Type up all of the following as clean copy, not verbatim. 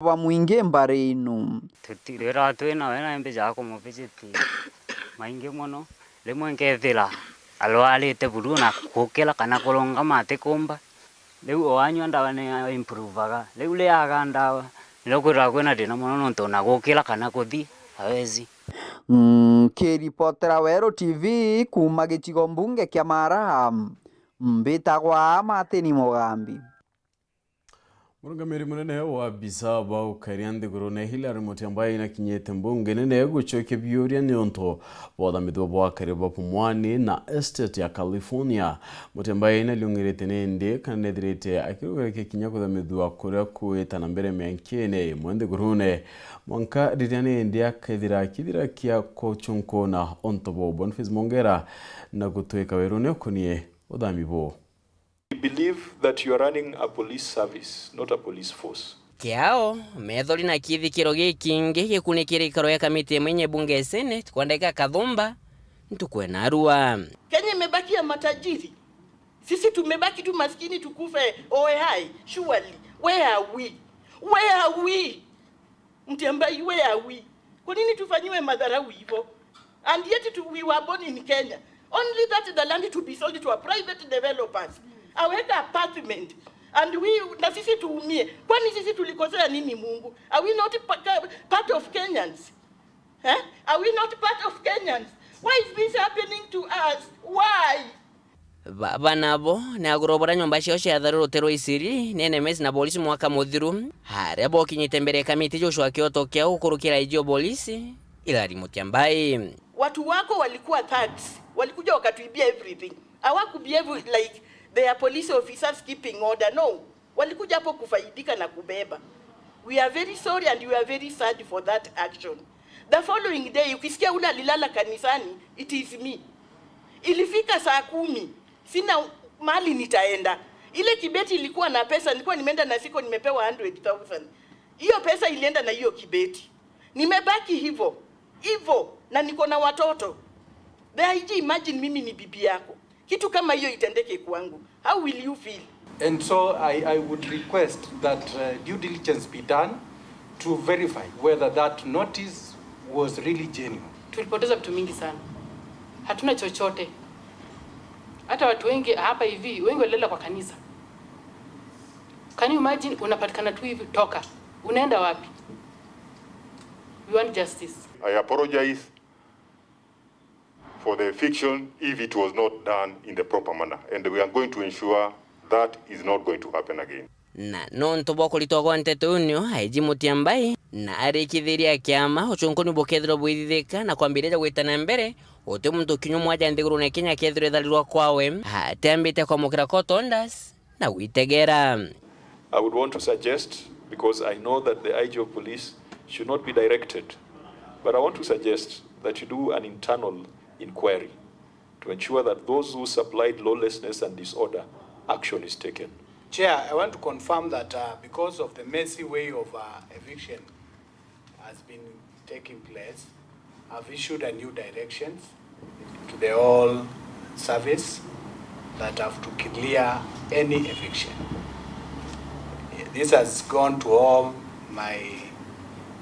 Wa mwinge mbare inu tutirera twina wena mbeja ko mubijiti mainge muno rimwe ngethira alwalite buruna kukela kana kulonga mate kumba riu wanywa ndawa ni improvaga riu le aganda nilokwira kwina dina muno nonto na gukela kana kuthi hawezi. Kiripotera Weru TV kuma gicigo mbunge kia Mara mbitagwa Mateni Mugambi. Murugamiri munene wa Bisaba ukariande gurone Hilary Mutyambai inakinyete mbunge nene gucoke byuria nionto boda midwa kariba pumwani na estate ya California. Mutyambai inaliungirete nende kanedrete akirugeke kinyako da midwa kura kueta na mbere menkene mwende gurune mwanka diriane ndia kidira kia kochunko na ontobo Boniface Mongera na gutweka werone kunie odamibo. We believe that you are running a police service, not a police force. Kiao, methori na kithikiro gikingi gikunikire ikaro ya kamiti mwenye bunge Senate kwandika kadhumba ntukwena arua. Kenya imebaki ya matajiri. Sisi tumebaki tu maskini tukufe oehai. Surely, where are we? Where are we? Mtyambai, where are we? Kwa nini tufanyiwe madharau hivyo? And yet we were born in Kenya. Only that the land to be sold to a private developers. Aweka apartment and we na sisi tuumie. Kwani sisi tulikosea nini Mungu? Are we not part of Kenyans? Are we not part of Kenyans? Why is this happening to us? Why? Baba nabo na agorobora nyomba cio cia tharurutero isiri nene mesi na polisi mwaka muthiru haria bokinyite mbere kamiti Joshua Kyoto kia ukurukira ijio polisi Hilary Mutyambai. Watu wako walikuwa thugs, walikuja wakatuibia everything. Hawakubehave like they are police officers keeping order. No, walikuja hapo kufaidika na kubeba. We are very sorry and we are very sad for that action. The following day ukisikia ule alilala kanisani, it is me. Ilifika saa 10, sina mali nitaenda. Ile kibeti ilikuwa na pesa, nilikuwa nimeenda na siko nimepewa 100,000. Hiyo pesa ilienda na hiyo kibeti. Nimebaki hivyo na niko na watoto. The IG, imagine mimi ni bibi yako. Kitu kama hiyo itendeke kwangu. How will you feel? And so I would request that due diligence be done to verify whether that notice was really genuine. Tulipoteza vitu mingi sana. Hatuna chochote. Hata watu wengi hapa hivi, wengi walala kwa kanisa. Can you imagine unapatikana tu hivi toka. Unaenda wapi? We want justice. I apologize for the eviction if it was not done in the proper manner, and we are going to ensure that is not going to happen again. Na nonto boko litogwa Nteto unyo haiji Mutyambai na arikithiria kiama uchunkoni bokethiro bwithithika na kwambirira gwitana mbere ote muntu kinyo mwaja ndiguru na Kenya kethiro thalirwa kwawe hatembite kwa mukira kotondas na witegera. I would want to suggest, because I know that the IG of police should not be directed, but I want to suggest that you do an internal inquiry to ensure that those who supplied lawlessness and disorder, action is taken. Chair, I want to confirm that because of the messy way of eviction has been taking place, I've issued a new directions to the whole service that have to clear any eviction. This has gone to all my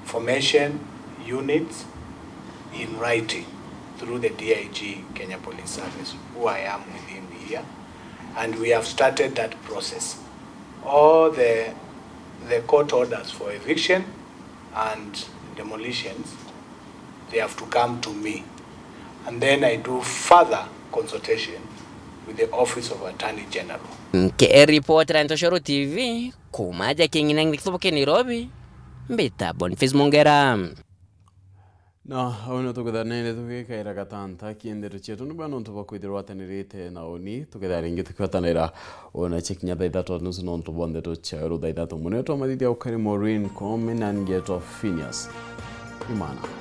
formation units in writing through the DIG Kenya Police Service, who I am within here, and we have started that process. All the court orders for eviction and demolitions, they have to come to me, and then I do further consultation with the Office of Attorney General. Ke reporter Ntoshoro TV kumaja kinginang nikitoboke Nairobi mbita Boniface Mongera. Na ono tukadhanene tukikaira gatanta kiendero chetu nubano ntubakwithirwa atanirite na oni tukatharingi tukwatanira ona chekinya thaithatu nusu no ntubonde to chero thaithatu muneto mathithia ukari Maureen Komen and get of PHINEAS IMAANA.